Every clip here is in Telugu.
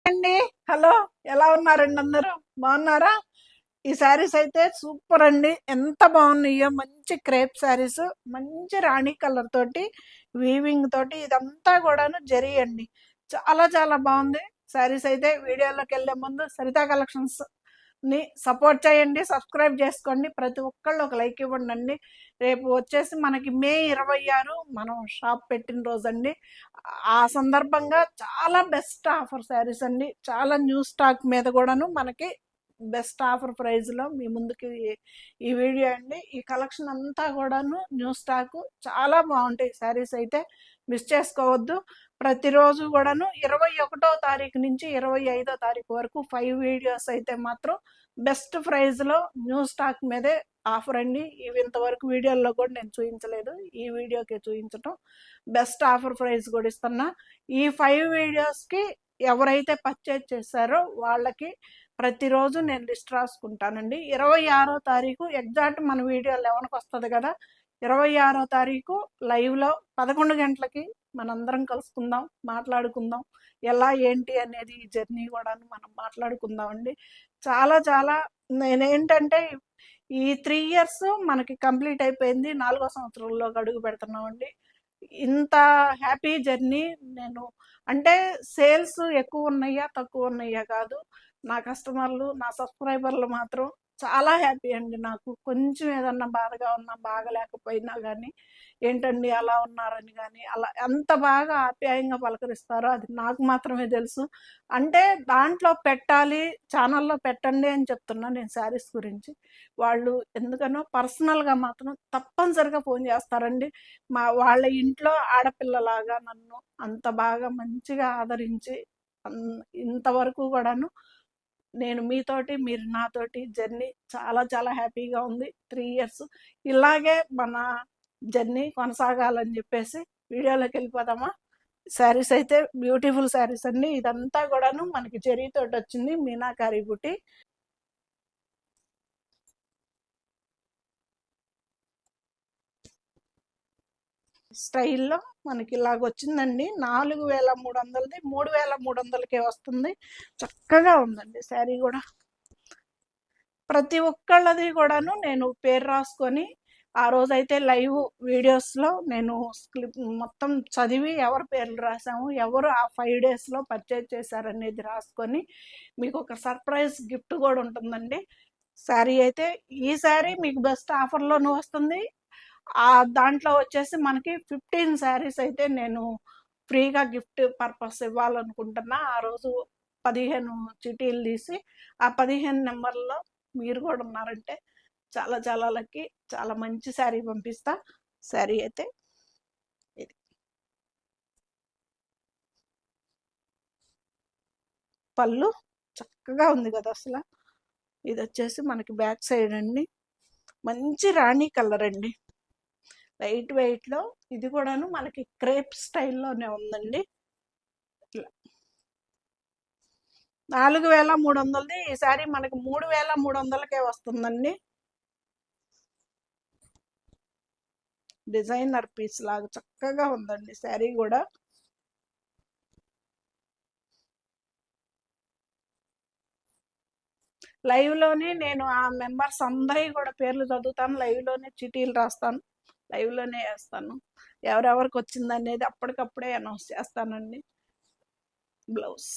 అండి. హలో, ఎలా ఉన్నారండి? అందరూ బాగున్నారా? ఈ శారీస్ అయితే సూపర్ అండి. ఎంత బాగున్నాయో! మంచి క్రేప్ శారీస్, మంచి రాణి కలర్ తోటి, వీవింగ్ తోటి, ఇదంతా కూడాను జరీ అండి. చాలా చాలా బాగుంది శారీస్ అయితే. వీడియోలోకి వెళ్ళే ముందు సరితా కలెక్షన్స్ ని సపోర్ట్ చేయండి, సబ్స్క్రైబ్ చేసుకోండి, ప్రతి ఒక్కళ్ళు ఒక లైక్ ఇవ్వండి. రేపు వచ్చేసి మనకి మే 26 మనం షాప్ పెట్టిన రోజండి. ఆ సందర్భంగా చాలా బెస్ట్ ఆఫర్ శారీస్ అండి. చాలా న్యూ స్టాక్ మీద కూడాను మనకి బెస్ట్ ఆఫర్ ప్రైస్ లో మీ ముందుకి ఈ వీడియో అండి. ఈ కలెక్షన్ అంతా కూడాను న్యూ స్టాక్, చాలా బాగుంటాయి శారీస్ అయితే. మిస్ చేసుకోవద్దు. ప్రతిరోజు కూడాను 21వ తారీఖు నుంచి 25వ తారీఖు వరకు 5 వీడియోస్ అయితే మాత్రం బెస్ట్ ప్రైస్ లో న్యూ స్టాక్ మీదే ఆఫర్ అండి. ఇవి ఇంతవరకు వీడియోల్లో కూడా నేను చూపించలేదు, ఈ వీడియోకే చూపించటం. బెస్ట్ ఆఫర్ ప్రైస్ కూడా ఇస్తున్నా. ఈ 5 వీడియోస్కి ఎవరైతే పర్చేజ్ చేశారో వాళ్ళకి ప్రతిరోజు నేను లిస్ట్ రాసుకుంటానండి. 26వ తారీఖు ఎగ్జాక్ట్ మన వీడియో 11కి వస్తుంది కదా. 26వ తారీఖు లైవ్లో 11 గంటలకి మనందరం కలుసుకుందాం, మాట్లాడుకుందాం. ఎలా ఏంటి అనేది ఈ జర్నీ కూడా మనం మాట్లాడుకుందాం అండి. చాలా చాలా నేనేంటంటే ఈ 3 ఇయర్స్ మనకి కంప్లీట్ అయిపోయింది, 4వ సంవత్సరంలో అడుగు పెడుతున్నామండి. ఇంత హ్యాపీ జర్నీ నేను అంటే సేల్స్ ఎక్కువ ఉన్నాయా తక్కువ ఉన్నాయా కాదు, నా కస్టమర్లు, నా సబ్స్క్రైబర్లు మాత్రం చాలా హ్యాపీ అండి. నాకు కొంచెం ఏదన్నా బాధగా ఉన్నా, బాగలేకపోయినా కానీ ఏంటండి అలా ఉన్నారని కానీ, అలా ఎంత బాగా ఆప్యాయంగా పలకరిస్తారో అది నాకు మాత్రమే తెలుసు. అంటే దాంట్లో పెట్టాలి, ఛానల్లో పెట్టండి అని చెప్తున్నా నేను శారీస్ గురించి. వాళ్ళు ఎందుకనో పర్సనల్గా మాత్రం తప్పనిసరిగా ఫోన్ చేస్తారండి. వాళ్ళ ఇంట్లో ఆడపిల్లలాగా నన్ను అంత బాగా మంచిగా ఆదరించి ఇంతవరకు కూడాను నేను మీతోటి, మీరు నాతోటి జర్నీ చాలా చాలా హ్యాపీగా ఉంది. 3 ఇయర్స్ ఇలాగే మన జర్నీ కొనసాగాలని చెప్పేసి వీడియోలోకి వెళ్ళిపోదామా. శారీస్ అయితే బ్యూటిఫుల్ శారీస్ అండి. ఇదంతా కూడాను మనకి జరీతోటి వచ్చింది, మీనాకారి బుట్టి స్టైల్లో మనకి ఇలాగ వచ్చిందండి. 4300ది 3300కే వస్తుంది. చక్కగా ఉందండి శారీ కూడా. ప్రతి ఒక్కళ్ళది కూడాను నేను పేరు రాసుకొని ఆ రోజైతే లైవ్ వీడియోస్లో నేను మొత్తం చదివి ఎవరి పేర్లు రాసాము, ఎవరు ఆ 5 డేస్లో పర్చేజ్ చేశారనేది రాసుకొని మీకు ఒక సర్ప్రైజ్ గిఫ్ట్ కూడా ఉంటుందండి. శారీ అయితే ఈ శారీ మీకు బెస్ట్ ఆఫర్లోనూ వస్తుంది. దాంట్లో వచ్చేసి మనకి 15 శారీస్ అయితే నేను ఫ్రీగా గిఫ్ట్ పర్పస్ ఇవ్వాలనుకుంటున్నా. ఆ రోజు 15 చిటీలు తీసి ఆ 15 నెంబర్లో మీరు కూడా ఉన్నారంటే చాలా చాలా లక్కీ. చాలా మంచి శారీ పంపిస్తా. శారీ అయితే ఇది పళ్ళు చక్కగా ఉంది కదా అసలు. ఇది వచ్చేసి మనకి బ్యాక్ సైడ్ అండి. మంచి రాణి కలర్ అండి, లైట్ వెయిట్లో. ఇది కూడాను మనకి క్రేప్ స్టైల్లోనే ఉందండి. 4300ది ఈ శారీ మనకి 3300కే వస్తుందండి. డిజైనర్ పీస్ లాగా చక్కగా ఉందండి శారీ కూడా. లైవ్లోనే నేను ఆ మెంబర్స్ అందరివి కూడా పేర్లు చదువుతాను, లైవ్లోనే చిటీలు రాస్తాను, లైవ్లోనే వేస్తాను. ఎవరెవరికి వచ్చింది అనేది అప్పటికప్పుడే అనౌన్స్ చేస్తానండి. బ్లౌజ్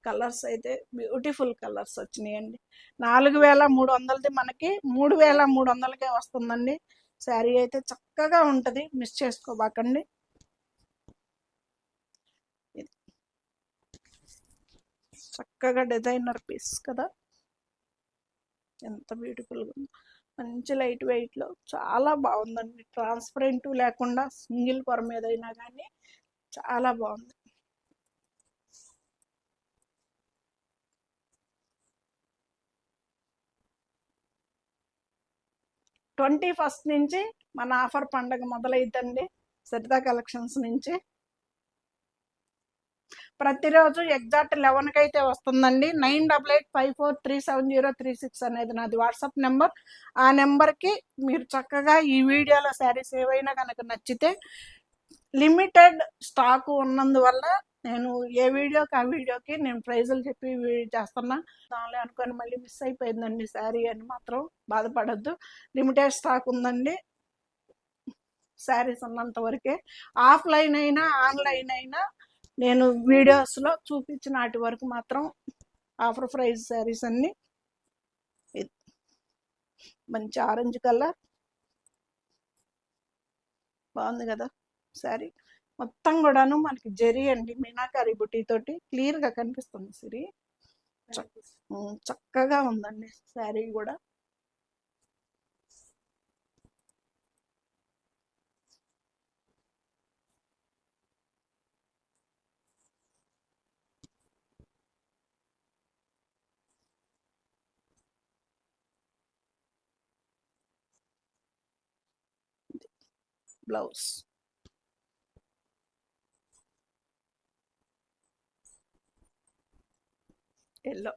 కలర్స్ అయితే బ్యూటిఫుల్ కలర్స్ వచ్చినాయండి. 4300ది మనకి 3300కే వస్తుందండి. శారీ అయితే చక్కగా ఉంటుంది, మిస్ చేసుకోబాకండి. చక్కగా డిజైనర్ పీస్ కదా, ఎంత బ్యూటిఫుల్గా ఉంది. మంచి లైట్ వెయిట్లో చాలా బాగుందండి. ట్రాన్స్పరెంట్ లేకుండా సింగిల్ పొర మీద అయినా కానీ చాలా బాగుంది. ట్వంటీ ఫస్ట్ నుంచి మన ఆఫర్ పండగ మొదలైద్దండి సరితా కలెక్షన్స్ నుంచి. ప్రతిరోజు ఎగ్జాక్ట్ 11కి అయితే వస్తుందండి. 9885437036 అనేది నాది వాట్సాప్ నెంబర్. ఆ నెంబర్కి మీరు చక్కగా ఈ వీడియోలో శారీస్ ఏవైనా కనుక నచ్చితే లిమిటెడ్ స్టాక్ ఉన్నందువల్ల నేను ఏ వీడియోకి ఆ వీడియోకి నేను ప్రైజులు చెప్పి చేస్తున్నా. దానిలో అనుకొని మళ్ళీ మిస్ అయిపోయిందండి శారీ అని మాత్రం బాధపడద్దు. లిమిటెడ్ స్టాక్ ఉందండి. శారీస్ ఉన్నంత వరకే. ఆఫ్లైన్ అయినా ఆన్లైన్ అయినా నేను వీడియోస్లో చూపించిన వాటి వరకు మాత్రం ఆఫర్ ప్రైస్ శారీస్ అన్ని. మంచి ఆరెంజ్ కలర్ బాగుంది కదా శారీ. మొత్తం కూడాను మనకి జరీ అండి, మీనాకారి బుట్టి తోటి క్లియర్గా కనిపిస్తుంది సిరి. చక్కగా ఉందండి శారీ కూడా. Blouse yellow.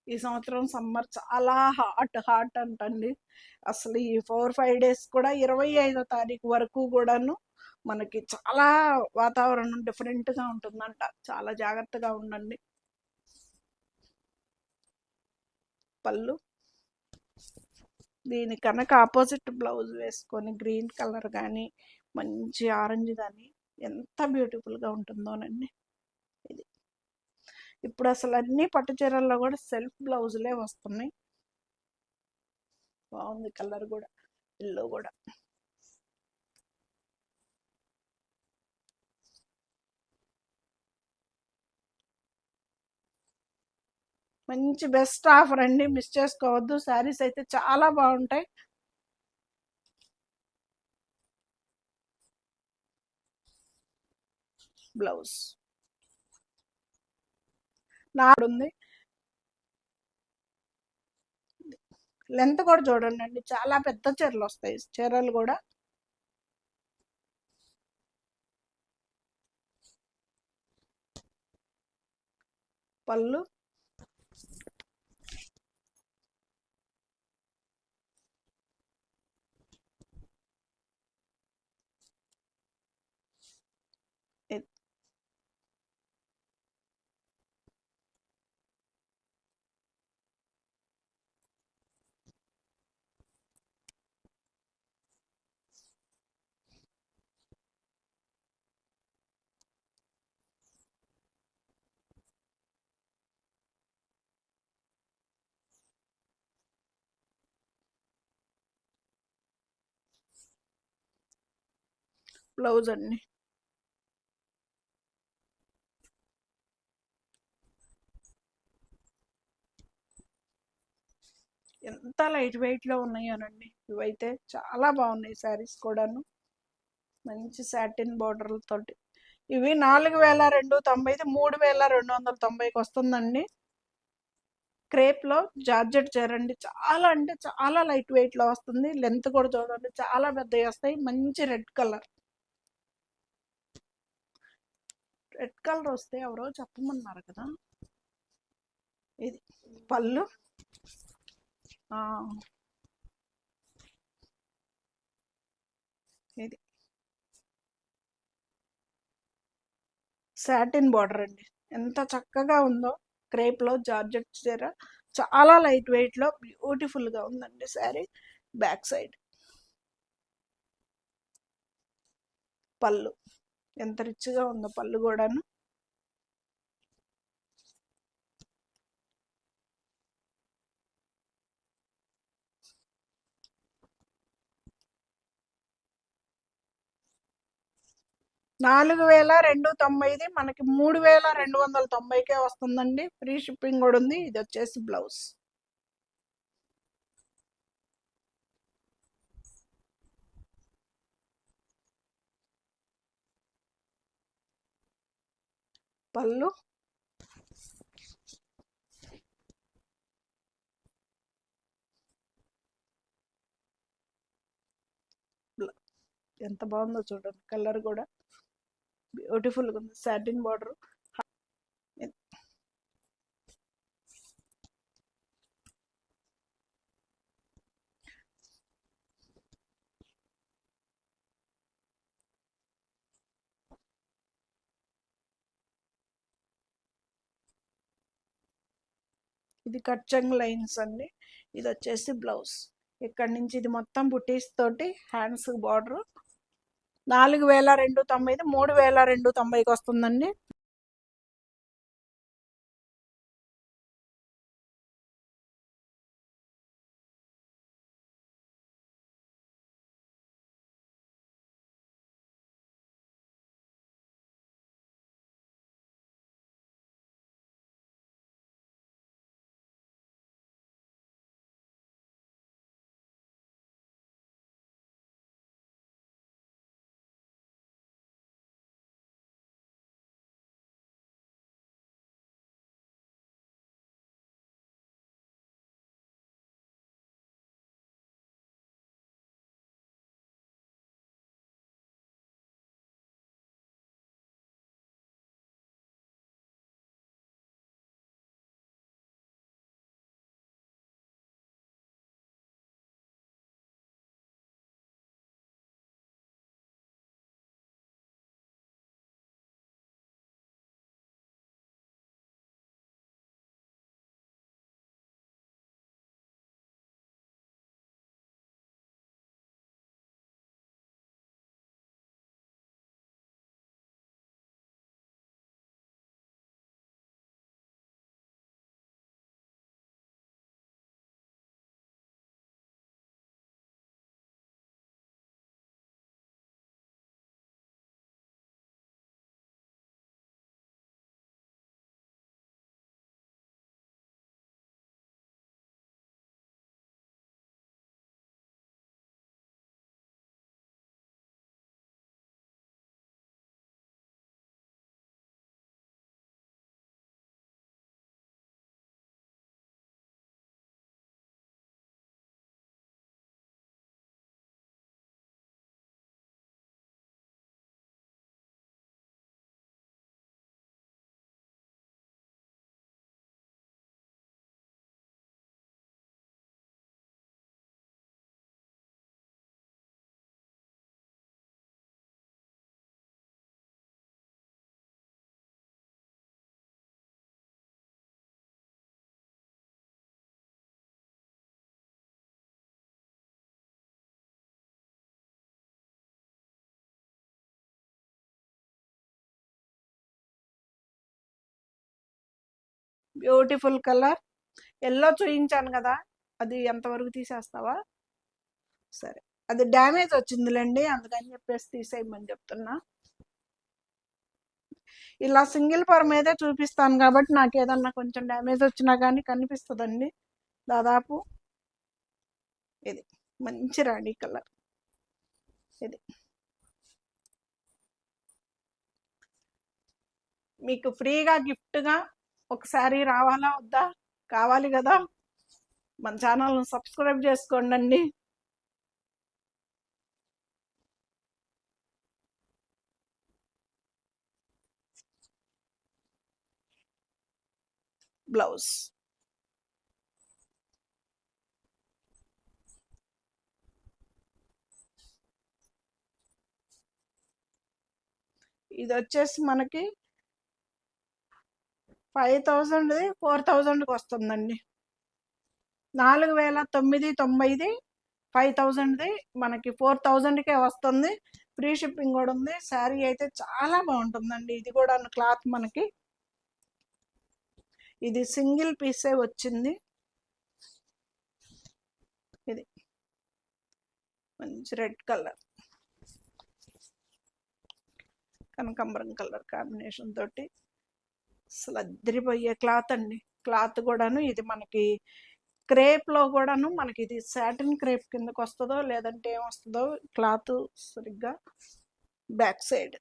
ఈ సంవత్సరం సమ్మర్ చాలా హాట్ అంటండి. అసలు ఈ 4-5 డేస్ కూడా 25వ తారీఖు వరకు కూడాను మనకి చాలా వాతావరణం డిఫరెంట్గా ఉంటుందంట. చాలా జాగ్రత్తగా ఉండండి. పళ్ళు దీని కనుక ఆపోజిట్ బ్లౌజ్ వేసుకొని గ్రీన్ కలర్ కానీ మంచి ఆరెంజ్ కానీ ఎంత బ్యూటిఫుల్గా ఉంటుందోనండి. ఇది ఇప్పుడు అసలు అన్ని పట్టు చీరల్లో కూడా సెల్ఫ్ బ్లౌజులే వస్తున్నాయి. బాగుంది కలర్ కూడా, ఎల్లో కూడా. మంచి బెస్ట్ ఆఫర్ అండి, మిస్ చేసుకోవద్దు. శారీస్ అయితే చాలా బాగుంటాయి. బ్లౌజ్ నాడుంది. లెంత్ కూడా చూడండి అండి, చాలా పెద్ద చీరలు వస్తాయి చీరలు కూడా. పళ్ళు బ్లౌజ్ అండి. ఎంత లైట్ వెయిట్లో ఉన్నాయోనండి, ఇవైతే చాలా బాగున్నాయి శారీస్ కూడాను. మంచి సాటిన్ బోర్డర్లతోటి. ఇవి 4290, 3290కి వస్తుందండి. క్రేప్లో జార్జెట్ చీరండి, చాలా అంటే చాలా లైట్ వెయిట్లో వస్తుంది. లెంత్ కూడా చూడండి, చాలా పెద్దవి వస్తాయి. మంచి రెడ్ కలర్ వస్తే ఎవరో చెప్పమన్నారు కదా. ఇది పళ్ళు. ఇది సాటిన్ బార్డర్ అండి, ఎంత చక్కగా ఉందో. క్రేప్లో జార్జెట్ చీర, చాలా లైట్ వెయిట్లో బ్యూటిఫుల్గా ఉందండి శారీ. బ్యాక్ సైడ్ పళ్ళు ఎంత రిచ్గా ఉందో పళ్ళు కూడాను. $4290 మనకి 3290కే వస్తుందండి. ఫ్రీ షిప్పింగ్ కూడా ఉంది. ఇది వచ్చేసి బ్లౌజ్. పళ్ళు ఎంత బాగుందో చూడండి, కలర్ కూడా బ్యూటిఫుల్గా ఉంది. Satin border. ఇది కచ్చంగ్ లైన్స్ అండి. ఇది వచ్చేసి బ్లౌజ్. ఇక్కడ నుంచి ఇది మొత్తం బుటీస్ తోటి హ్యాండ్స్ బార్డర్. 4290, 3290కి వస్తుందండి. Beautiful colour. ఎల్లో చూయించాను కదా, అది ఎంతవరకు తీసేస్తావా? సరే, అది డ్యామేజ్ వచ్చిందిలేండి, అందుకని చెప్పేసి తీసేయమని చెప్తున్నా. ఇలా సింగిల్ పర్ మీదే చూపిస్తాను కాబట్టి నాకు ఏదన్నా కొంచెం డ్యామేజ్ వచ్చినా కానీ కనిపిస్తుందండి. దాదాపు ఇది మంచి రాణి కలర్. ఇది మీకు ఫ్రీగా గిఫ్ట్గా ఒక శారీ రావాలా వద్దా? కావాలి కదా, మన ఛానల్ను సబ్స్క్రైబ్ చేసుకోండి. బ్లౌజ్ ఇది వచ్చేసి మనకి 5000 4000కి వస్తుందండి. 4990, 5000 మనకి 4000కే వస్తుంది. ఫ్రీ షిప్పింగ్ కూడా ఉంది. శారీ అయితే చాలా బాగుంటుందండి. ఇది కూడా క్లాత్ మనకి ఇది సింగిల్ పీసే వచ్చింది. ఇది మంచి రెడ్ కలర్, కనకాంబరం కలర్ కాంబినేషన్ తోటి అసలు అద్దరిపోయే క్లాత్ అండి. క్లాత్ కూడాను ఇది మనకి క్రేప్లో కూడాను మనకి ఇది సాటిన్ క్రేప్ కిందకు వస్తుందో లేదంటే ఏమొస్తుందో క్లాత్ సరిగ్గా. బ్యాక్ సైడ్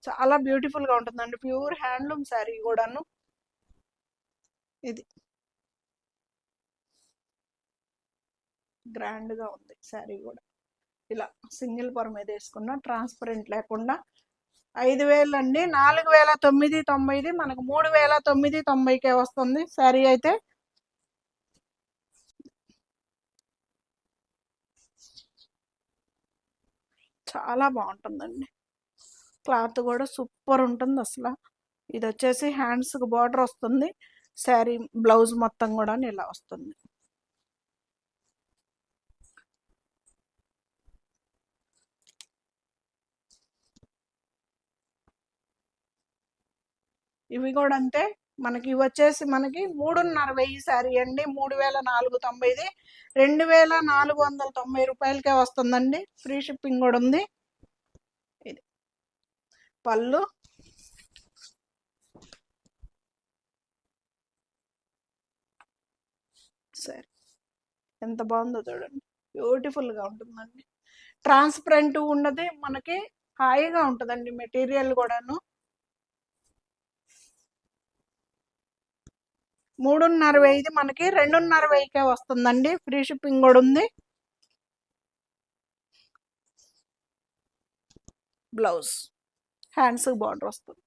చాలా బ్యూటిఫుల్గా ఉంటుందండి. ప్యూర్ హ్యాండ్లూమ్ శారీ కూడాను. ఇది గ్రాండ్గా ఉంది శారీ కూడా. ఇలా సింగిల్ పొర మీద వేసుకున్న ట్రాన్స్పరెంట్ లేకుండా 5000 అండి. 4990 మనకు 3990కే వస్తుంది శారీ అయితే. చాలా బాగుంటుందండి. క్లాత్ కూడా సూపర్ ఉంటుంది అసలు. ఇది వచ్చేసి హ్యాండ్స్కి బార్డర్ వస్తుంది. శారీ బ్లౌజ్ మొత్తం కూడా ఇలా వస్తుంది. ఇవి కూడా అంతే. మనకి వచ్చేసి మనకి 3,500 శారీ అండి. 3,490, 2,490 రూపాయలకే వస్తుందండి. ఫ్రీ షిప్పింగ్ కూడా ఉంది. ఇది పళ్ళు, సరే ఎంత బాగుందో చూడండి, బ్యూటిఫుల్గా ఉంటుందండి. ట్రాన్స్పరెంట్ ఉన్నది, మనకి హాయిగా ఉంటుందండి మెటీరియల్ కూడాను. 3,500 మనకి 2,500కే వస్తుందండి. ఫ్రీ షిప్పింగ్ కూడా ఉంది. బ్లౌజ్ హ్యాండ్స్ బార్డర్ వస్తుంది.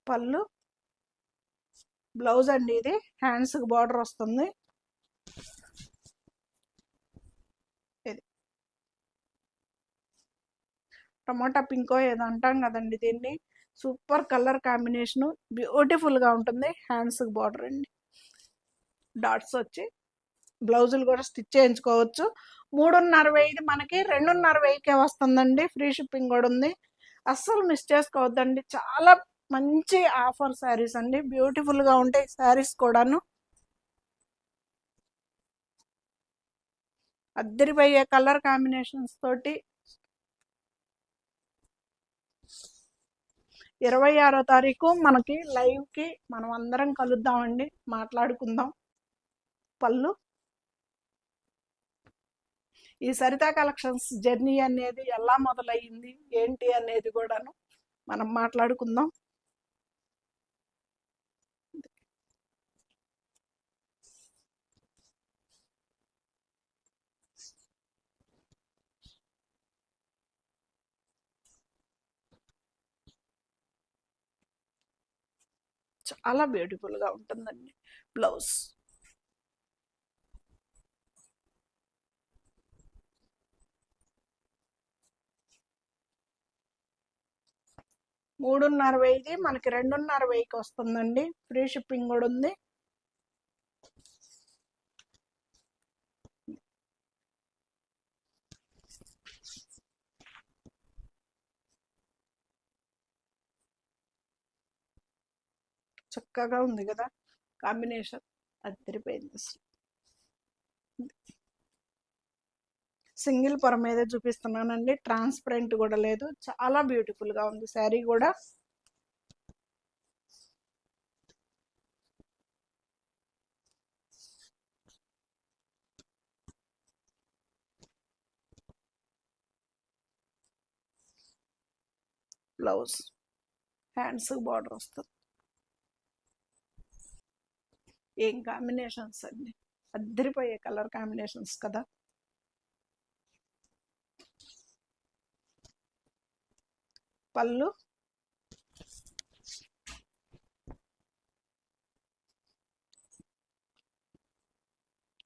పళ్ళు, బ్లౌజ్ అండి. ఇది హ్యాండ్స్ బార్డర్ వస్తుంది. ఇది టమాటా పింకో ఏదో అంటాం కదండి దీన్ని. సూపర్ కలర్ కాంబినేషను, బ్యూటిఫుల్గా ఉంటుంది. హ్యాండ్స్ బార్డర్ అండి, డాట్స్ వచ్చి బ్లౌజులు కూడా స్టిచ్ చేయించుకోవచ్చు. 3,500 మనకి 2,500కే వస్తుందండి. ఫ్రీ షిప్పింగ్ కూడా ఉంది. అస్సలు మిస్ చేసుకోవద్దండి. చాలా మంచి ఆఫర్ శారీస్ అండి, బ్యూటిఫుల్గా ఉంటాయి శారీస్ కూడాను. అద్దరిపోయే కలర్ కాంబినేషన్స్ తోటి 26వ తారీఖు మనకి లైవ్కి మనం అందరం కలుద్దామండి, మాట్లాడుకుందాం. పళ్ళు, ఈ సరితా కలెక్షన్స్ జర్నీ అనేది ఎలా మొదలయ్యింది ఏంటి అనేది కూడాను మనం మాట్లాడుకుందాం. చాలా బ్యూటిఫుల్గా ఉంటుందండి బ్లౌజ్. మూడున్నర వెయ్యి మనకి 2,500కి వస్తుందండి. ఫ్రీ షిప్పింగ్ కూడా ఉంది. చక్కగా ఉంది కదా కాంబినేషన్, అదిరిపోయింది అసలు. సింగిల్ పొర మీద చూపిస్తున్నానండి, ట్రాన్స్పరెంట్ కూడా లేదు. చాలా బ్యూటిఫుల్గా ఉంది శారీ కూడా. బ్లౌజ్ హ్యాండ్స్ బార్డర్ వస్తుంది. ఏం కాంబినేషన్స్ అండి, అద్దరిపోయే కలర్ కాంబినేషన్స్ కదా. పళ్ళు,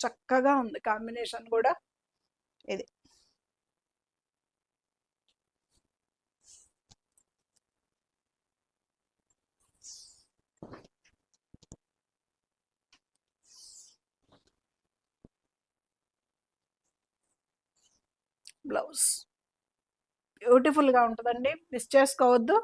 చక్కగా ఉంది కాంబినేషన్ కూడా. ఇది బ్లౌజ్ బ్యూటిఫుల్గా ఉంటుందండి, మిస్ చేసుకోవద్దు.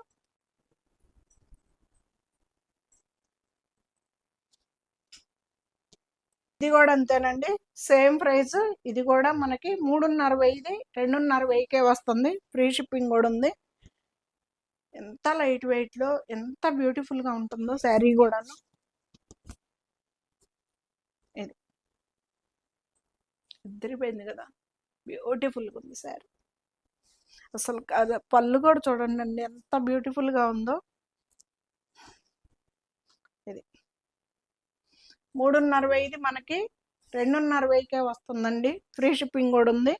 ఇది కూడా అంతేనండి, సేమ్ ప్రైస్. ఇది కూడా మనకి 3,500, 2,500కే వస్తుంది. ఫ్రీ షిప్పింగ్ కూడా ఉంది. ఎంత లైట్ వెయిట్లో ఎంత బ్యూటిఫుల్గా ఉంటుందో శారీ కూడాను. ఇది ఇద్దరిపోయింది కదా, బ్యూటిఫుల్గా ఉంది శారీ అసలు. అది పళ్ళు కూడా చూడండి అండి ఎంత బ్యూటిఫుల్గా ఉందో. ఇది 3,500 మనకి 2,500కే వస్తుందండి. ఫ్రీ షిప్పింగ్ కూడా ఉంది.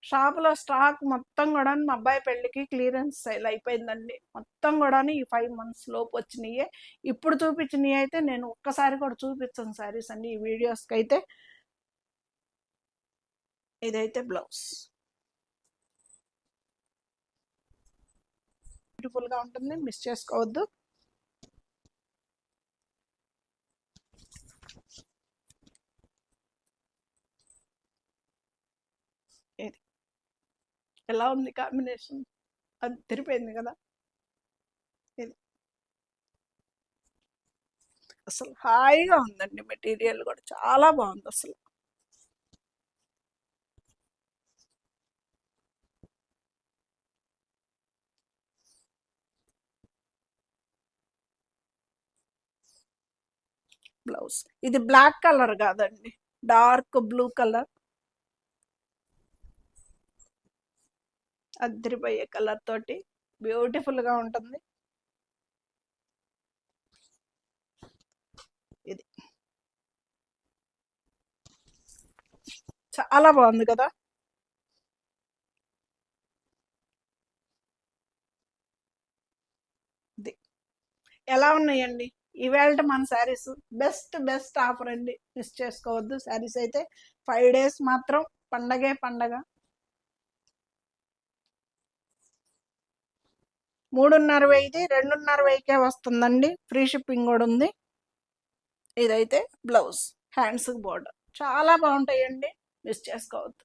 షాపులో స్టాక్ మొత్తం కూడా మా అబ్బాయి పెళ్ళికి క్లియరెన్స్ సేల్ అయిపోయిందండి. మొత్తం కూడా ఈ 5 months లోపు వచ్చినాయి. ఇప్పుడు చూపించినవి అయితే నేను ఒక్కసారి కూడా చూపించను శారీస్ అండి ఈ వీడియోస్కి అయితే. ఇదైతే బ్లౌజ్ బ్యూటిఫుల్ గా ఉంటుంది, మిస్ చేసుకోవద్దు. ఇది ఎలా ఉంది కాంబినేషన్, అది తిరిపోయింది కదా. ఇది అసలు హాయిగా ఉందండి, మెటీరియల్ కూడా చాలా బాగుంది అసలు. బ్లౌజ్ ఇది బ్లాక్ కలర్ కాదండి, డార్క్ బ్లూ కలర్, అద్దరిపోయే కలర్ తోటి బ్యూటిఫుల్ గా ఉంటుంది. ఇది చాలా బాగుంది కదా. ఇది ఎలా ఉన్నాయండి ఈవేళ మన శారీస్? బెస్ట్ బెస్ట్ ఆఫర్ అండి, మిస్ చేసుకోవద్దు. శారీస్ అయితే 5 days మాత్రం పండగే పండగ. 3,500 2,500కే వస్తుందండి, ఫ్రీ షిప్పింగ్ కూడా ఉంది. ఇదైతే బ్లౌజ్ హ్యాండ్స్ బోర్డర్ చాలా బాగుంటాయండి, మిస్ చేసుకోవద్దు.